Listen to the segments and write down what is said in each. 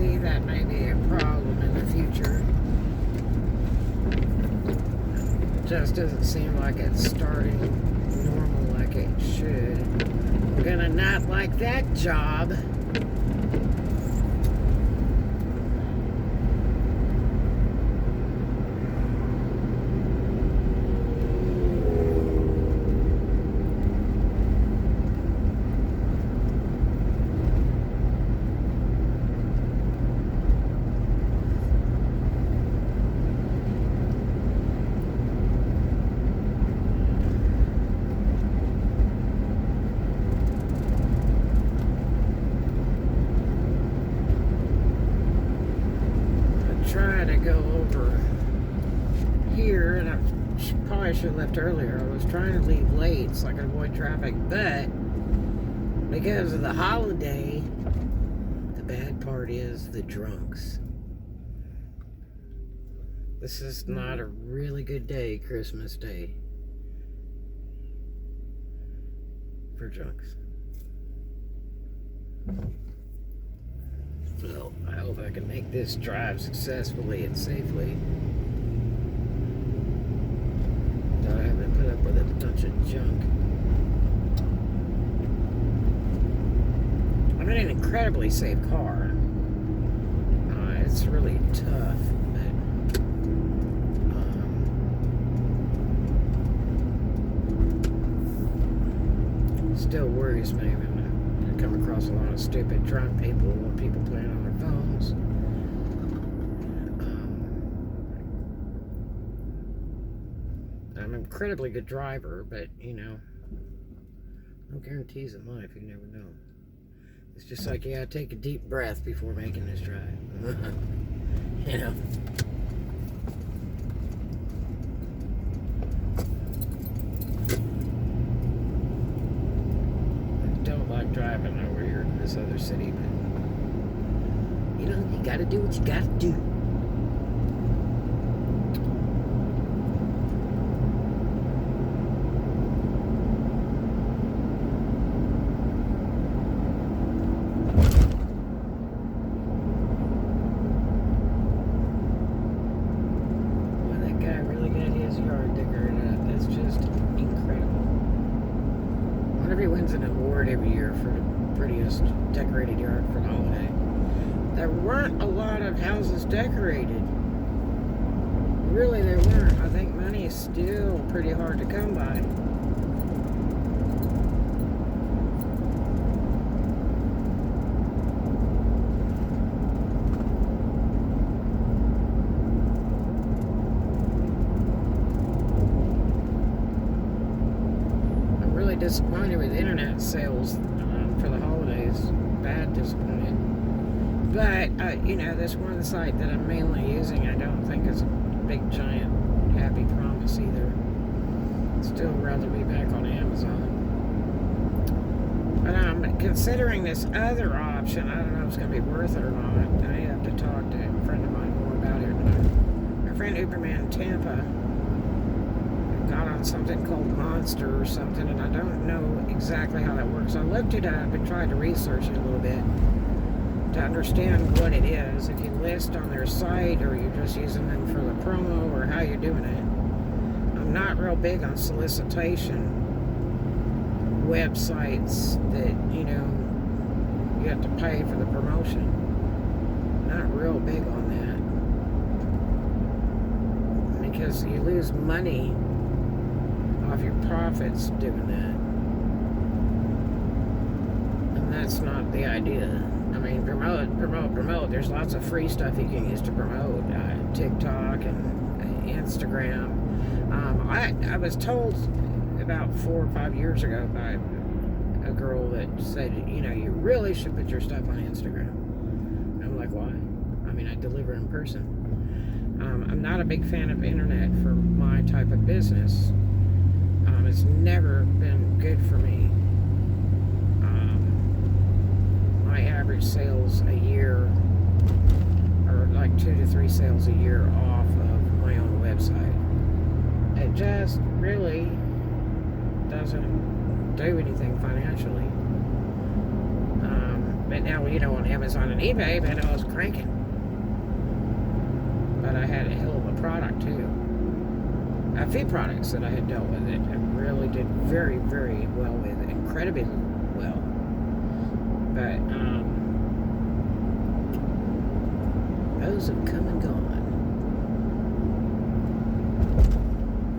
see that may be a problem in the future. It just doesn't seem like it's starting normal like it should. I'm gonna not like that job. Try to go over here, and I probably should have left earlier. I was trying to leave late so I could avoid traffic, but because of the holiday, the bad part is the drunks. This is not a really good day, Christmas Day, for drunks. So, I hope I can make this drive successfully and safely. So I haven't put up with a bunch of junk. I'm in an incredibly safe car. It's really tough, but still worries me when I come across a lot of stupid drunk people or people playing on their phones. I'm an incredibly good driver, but you know, no guarantees in life. You never know. It's just like, yeah, take a deep breath before making this drive. You know. Like driving over here to this other city, but you know, you gotta do what you gotta do. Well, that guy really got his yard decorated up. That's just incredible. Whenever he wins an award every year for the prettiest decorated yard for the holiday, there weren't a lot of houses decorated. Really, there weren't. I think money is still pretty hard to come by. Disappointed with internet sales for the holidays. Bad disappointed. But you know, this one site that I'm mainly using, I don't think is a big giant happy promise either. I'd still rather be back on Amazon. But I'm considering this other option. I don't know if it's going to be worth it or not. I have to talk to a friend of mine more about it. My friend Uberman in Tampa got on something called Monster or something, and I don't know exactly how that works. I looked it up and tried to research it a little bit to understand what it is. If you list on their site, or you're just using them for the promo, or how you're doing it. I'm not real big on solicitation websites that, you know, you have to pay for the promotion. Not real big on that, because you lose money off your profits doing that, and that's not the idea. I mean, promote. There's lots of free stuff you can use to promote, TikTok and Instagram. I was told about 4 or 5 years ago by a girl that said, you know, you really should put your stuff on Instagram. And I'm like, why? I mean, I deliver in person. I'm not a big fan of internet for my type of business. It's never been good for me. My average sales a year are like 2 to 3 sales a year off of my own website. It just really doesn't do anything financially. But now, on Amazon and eBay, man, I was cranking. But I had a hell of a product, too. A few products that I had dealt with it and really did very, very well with it. Incredibly well. But, those have come and gone.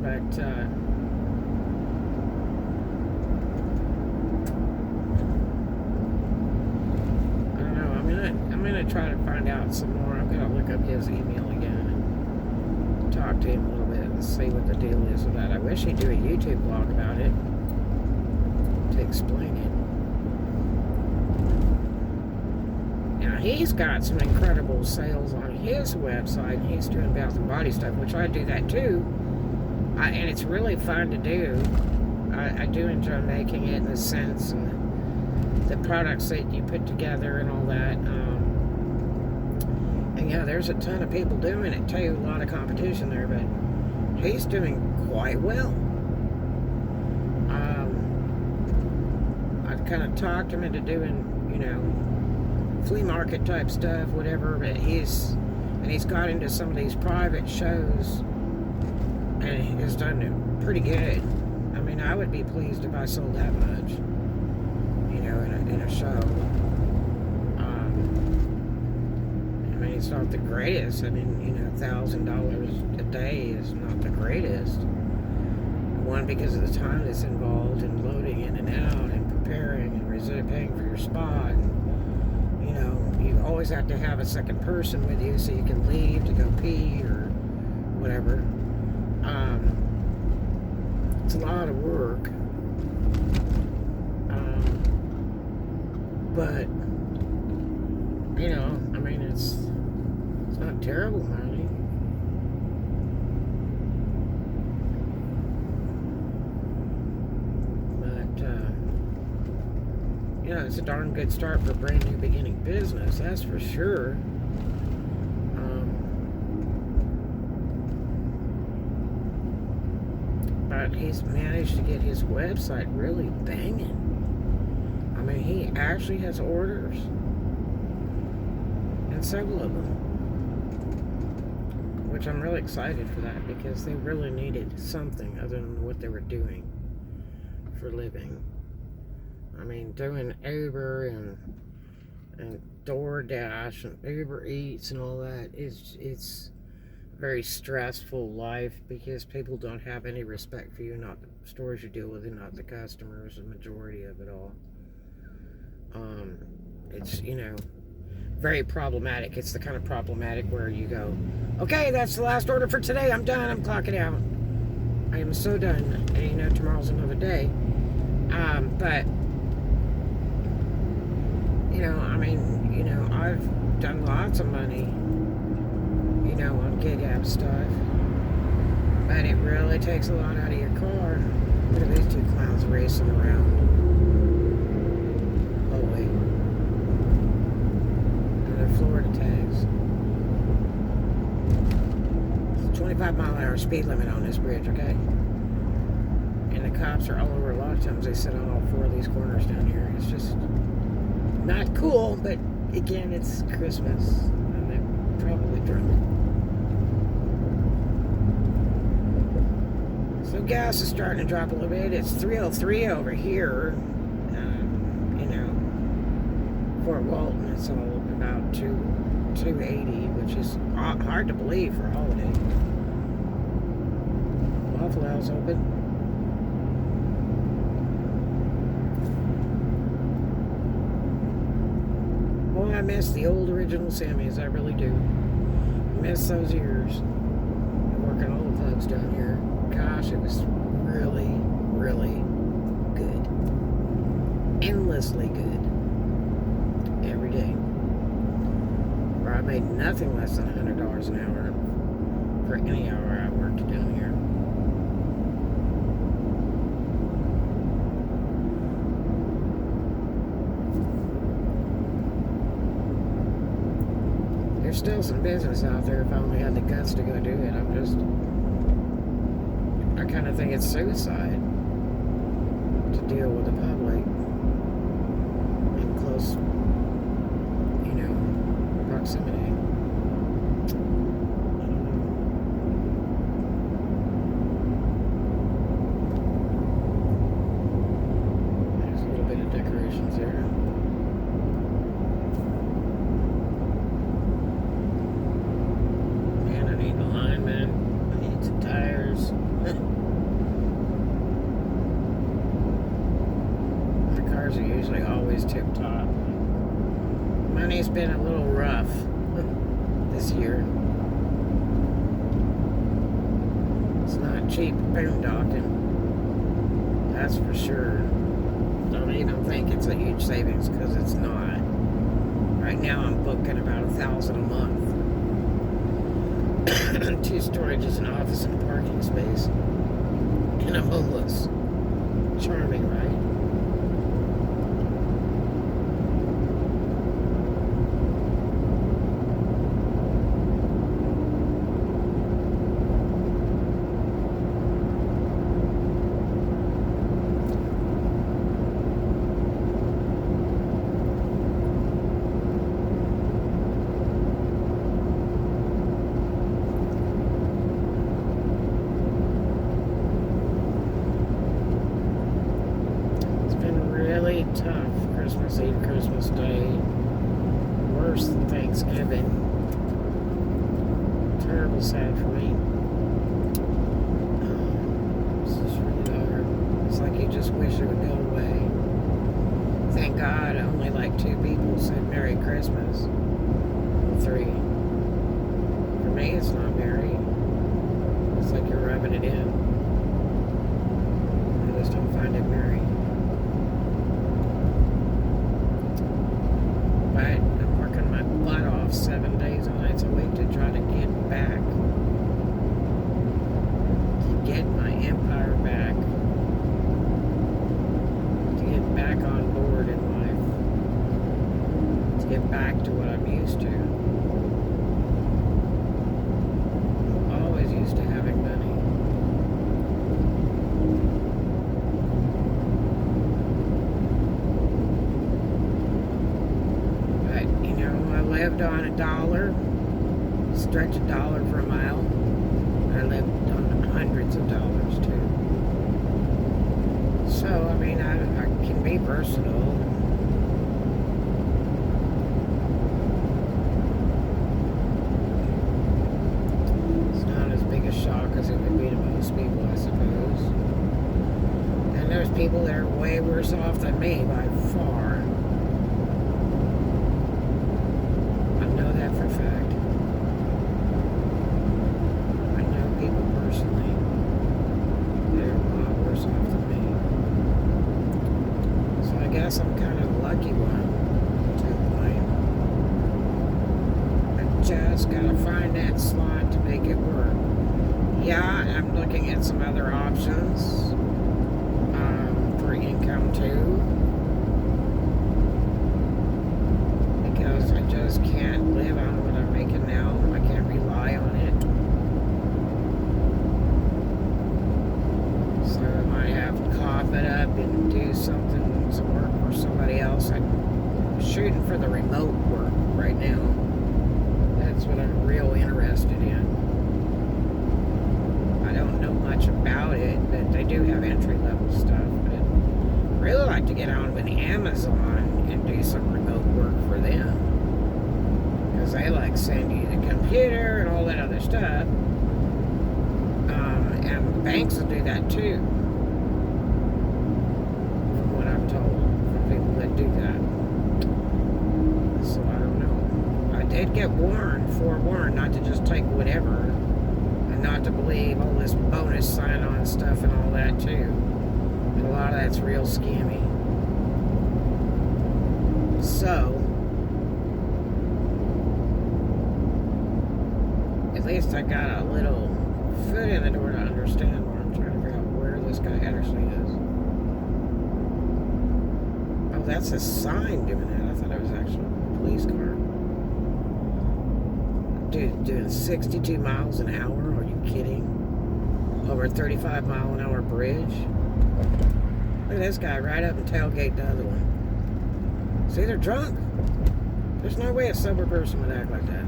But, I'm gonna try to find out some more. I'm gonna look up his email again and talk to him a little bit and see what the deal is with that. I wish he'd do a YouTube blog about it to explain it. Now he's got some incredible sales on his website. He's doing bath and body stuff, which I do that too, and it's really fun to do. I do enjoy making it in the sense and the products that you put together and all that. And yeah, there's a ton of people doing it too, a lot of competition there, but he's doing quite well. I've kind of talked him into doing, flea market type stuff, whatever, but he's got into some of these private shows and he's done it pretty good. I mean, I would be pleased if I sold that much. In a show. I mean, it's not the greatest. I mean, $1,000 a day is not the greatest. One, because of the time that's involved in loading in and out and preparing and paying for your spot. And, you always have to have a second person with you so you can leave to go pee or whatever. It's a lot of work. But, I mean, it's not terrible money. But, it's a darn good start for a brand new beginning business, that's for sure. But he's managed to get his website really banging. I mean, he actually has orders, and several of them, which I'm really excited for that because they really needed something other than what they were doing for a living. I mean, doing Uber and DoorDash and Uber Eats and all that it's a very stressful life because people don't have any respect for you, not the stores you deal with and not the customers, the majority of it all. It's, very problematic. It's the kind of problematic where you go, okay, that's the last order for today. I'm done. I'm clocking out. I am so done. And, tomorrow's another day. But, I mean, I've done lots of money, on gig app stuff. But it really takes a lot out of your car. Look at these two clowns racing around. 25-mile-an-hour speed limit on this bridge, okay? And the cops are all over. A lot of times they sit on all four of these corners down here. It's just not cool, but again, it's Christmas, and they're probably drunk. So gas is starting to drop a little bit. It's 303 over here. Fort Walton, it's all about 280, which is hard to believe for a holiday. Waffle House open. Oh, I miss the old original Sammys, I really do. Miss those years. I'm working all the pubs down here. Gosh, it was really, really good. Endlessly good. Every day. Where I made nothing less than $100 an hour for any hour I worked down here. There's still some business out there if I only had the guts to go do it. I kind of think it's suicide to deal with the public in close proximity. There's a little bit of decorations there. Man, I need alignment. I need some tires. My cars are usually always tip-top. Money's been a little rough this year. It's not cheap boondocking, that's for sure. Don't even think it's a huge savings, because it's not. Right now I'm booking about $1,000 a month. 2 storages, an office, and a parking space. And I'm homeless. Charming, right? Tough. Christmas Eve, Christmas Day, worse than Thanksgiving. Terrible sad for me. This is really hard. It's like you just wish it would go away. Thank God only like 2 people said Merry Christmas. Well, 3. For me, it's not merry. It's like you're rubbing it in. I just don't find it merry. I'm working my butt off 7 days and nights a week to try to get back. To get my empire back. To get back on board in life. To get back to what I'm used to. I'm always used to having money. Lived on $1, stretch $1 for a mile. I lived on hundreds of dollars too. So I mean, I can be versatile. It's not as big a shock as it would be to most people, I suppose. And there's people that are way worse off than me by far. For a fact. I know people personally that are a lot worse off than me. So I guess I'm kind of the lucky one to a point. I just gotta find that slot to make it work. Yeah, I'm looking at some other options for income too. Because I just can't live on what I'm making now. I can't rely on it. So I might have to cough it up and do something, some work for somebody else. I'm shooting for the remote work right now. That's what I'm real interested in. I don't know much about it, but they do have entry-level stuff. But I'd really like to get on with Amazon and do some remote work for them, because they like send you the computer and all that other stuff, and banks will do that too, from what I'm told, from people that do that. So I don't know. I did get forewarned not to just take whatever, and not to believe all this bonus sign-on stuff and all that too. And a lot of that's real scammy. So, at least I got a little foot in the door to understand what I'm trying to figure out where this guy actually is. Oh, that's a sign doing that. I thought it was actually a police car. Dude, doing 62 miles an hour? Are you kidding? Over a 35-mile-an-hour bridge? Look at this guy right up and tailgate the other one. See, they're drunk. There's no way a sober person would act like that.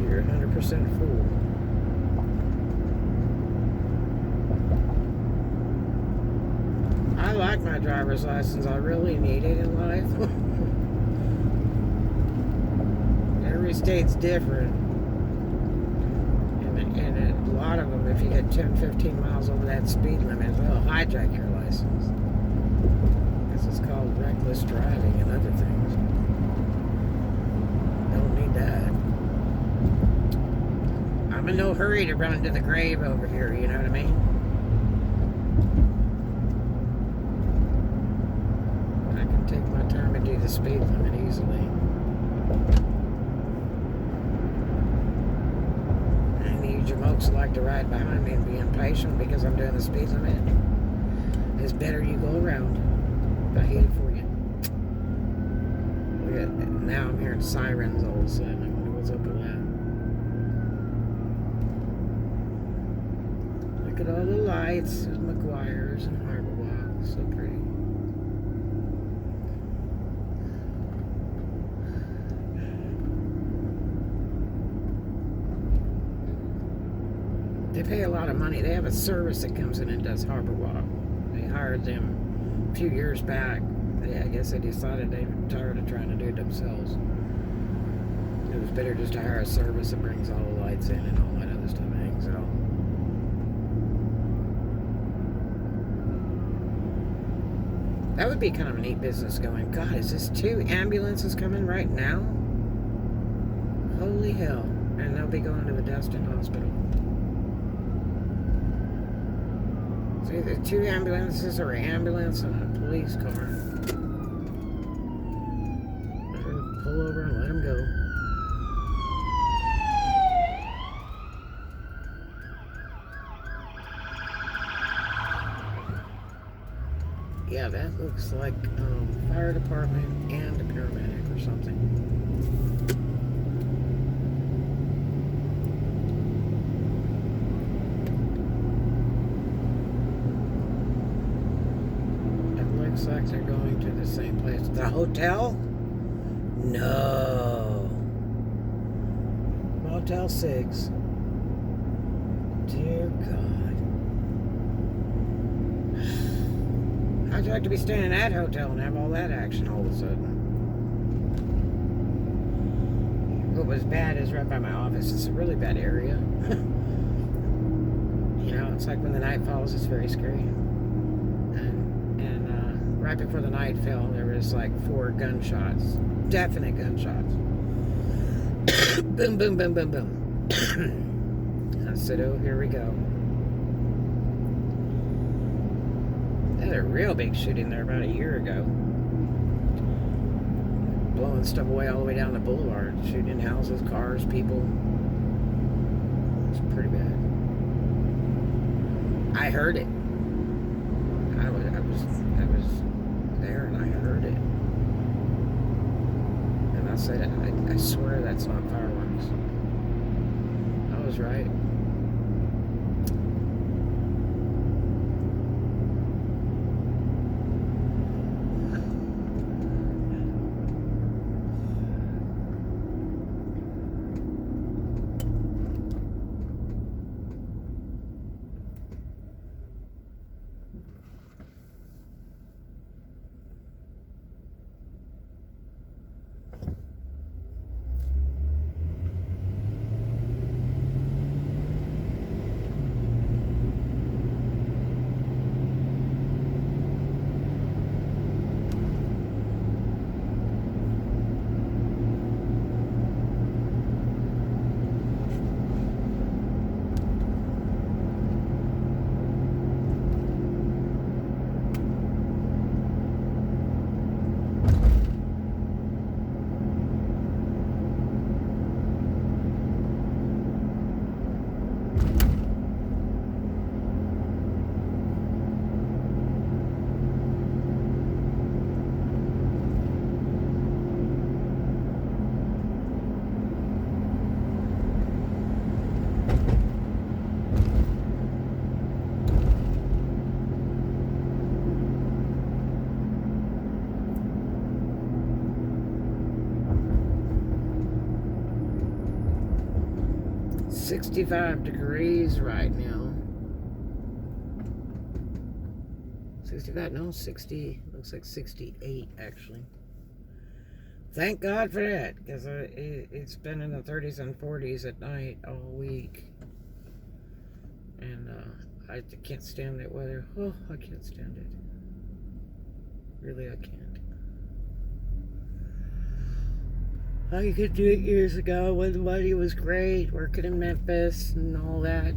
You're 100% a fool. I like my driver's license. I really need it in life. Every state's different. And a lot of them, if you get 10, 15 miles over that speed limit, they'll hijack your license. This is called reckless driving and other things. Don't need that. I'm in no hurry to run to the grave over here, you know what I mean? I can take my time and do the speed limit easily. You folks like to ride behind me and be impatient because I'm doing the speed limit. It's better you go around. I hate it for you. Look at, now I'm hearing sirens all of a sudden. I wonder what's up with that. Look at all the lights. There's McGuire's and Harbor Walk. So pretty. They pay a lot of money. They have a service that comes in and does Harbor Walk. They hired them a few years back. I guess they decided they were tired of trying to do it themselves. It was better just to hire a service that brings all the lights in and all that other stuff and hangs it all. That would be kind of a neat business going. God, is this 2 ambulances coming right now? Holy hell. And they'll be going to the Destin hospital. It's either 2 ambulances or an ambulance and a police car. Better pull over and let them go. Yeah, that looks like fire department and a paramedic or something. Looks like they're going to the same place. The hotel? No. Motel 6. Dear God. How'd you like to be staying in that hotel and have all that action all of a sudden? What was bad is right by my office. It's a really bad area. You know, it's like when the night falls, it's very scary. Right before the night fell, there was like 4 gunshots. Definite gunshots. Boom, boom, boom, boom, boom. I said, oh, here we go. They had a real big shooting there about a year ago. Blowing stuff away all the way down the boulevard. Shooting in houses, cars, people. It's pretty bad. I heard it. I was there and I heard it. And I said, I swear that's not fireworks. I was right. 65 degrees right now. 65, no, 60, looks like 68 actually. Thank God for that, because it's been in the 30s and 40s at night all week. And I can't stand that weather. Oh, I can't stand it. Really, I can't. I could do it years ago when the money was great, working in Memphis and all that.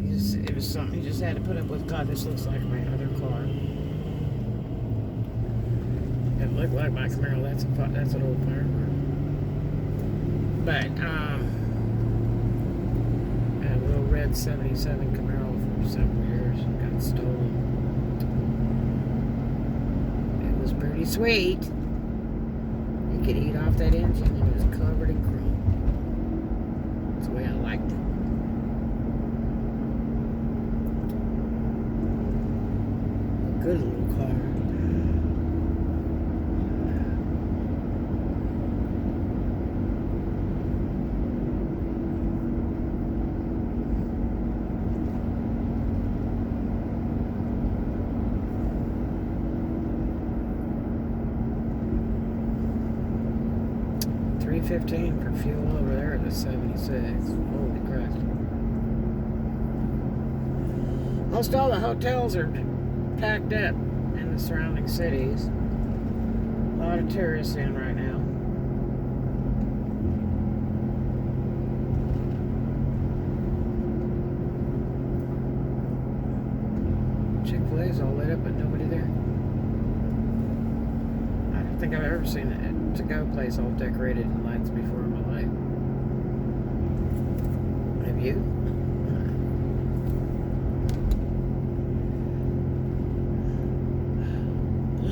It was something you just had to put up with. God, this looks like my other car. It looked like my Camaro. That's an old Camaro. But a little red 77 Camaro for several years got stolen. It was pretty sweet. You could eat off that engine and it was covered in chrome. That's the way I liked it. Good little car. $3.15 for fuel over there at the 76. Holy crap. Most all the hotels are packed up in the surrounding cities. A lot of tourists in right now. Chick-fil-A's all lit up but nobody there. I don't think I've ever seen a to-go place all decorated in lights before in my life. Have you?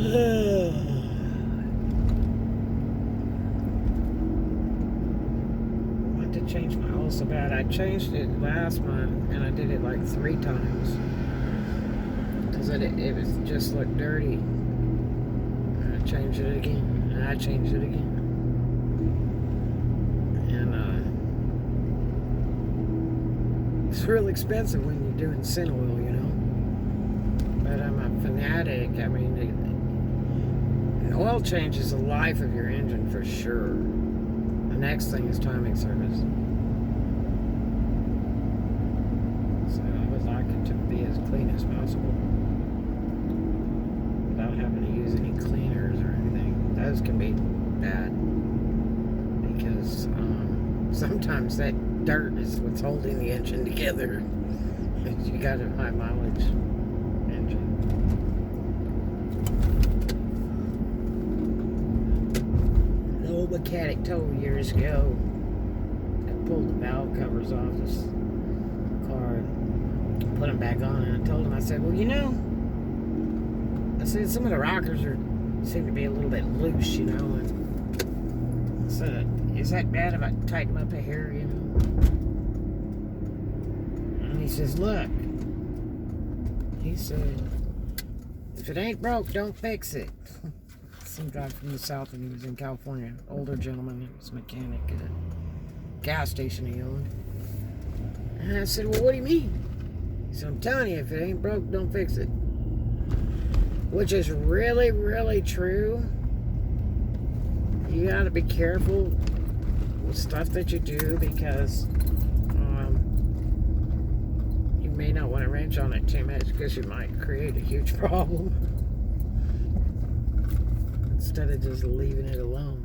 I want to change my oil so bad. I changed it last month and I did it like 3 times because it was just looked dirty. And I changed it again. And I changed it again. And it's real expensive when you're doing sin oil, you know. But I'm a fanatic. I mean, an oil change is the life of your engine for sure. The next thing is timing service. So I would like it to be as clean as possible without having to use any cleaners or anything. Those can be bad because sometimes that dirt is what's holding the engine together. You got a high mileage engine. An old mechanic told me years ago, I pulled the valve covers off this car and put them back on, and I told him, I said, well, you know, I said some of the rockers seem to be a little bit loose, you know, and so is that bad if I tighten them up a hair, you know? And he says, look, he said, if it ain't broke, don't fix it. Some guy from the south, and he was in California, older gentleman, he was a mechanic at a gas station he owned. And I said, well, what do you mean? He said, I'm telling you, if it ain't broke, don't fix it. Which is really, really true. You gotta be careful with stuff that you do because you may not want to wrench on it too much because you might create a huge problem instead of just leaving it alone.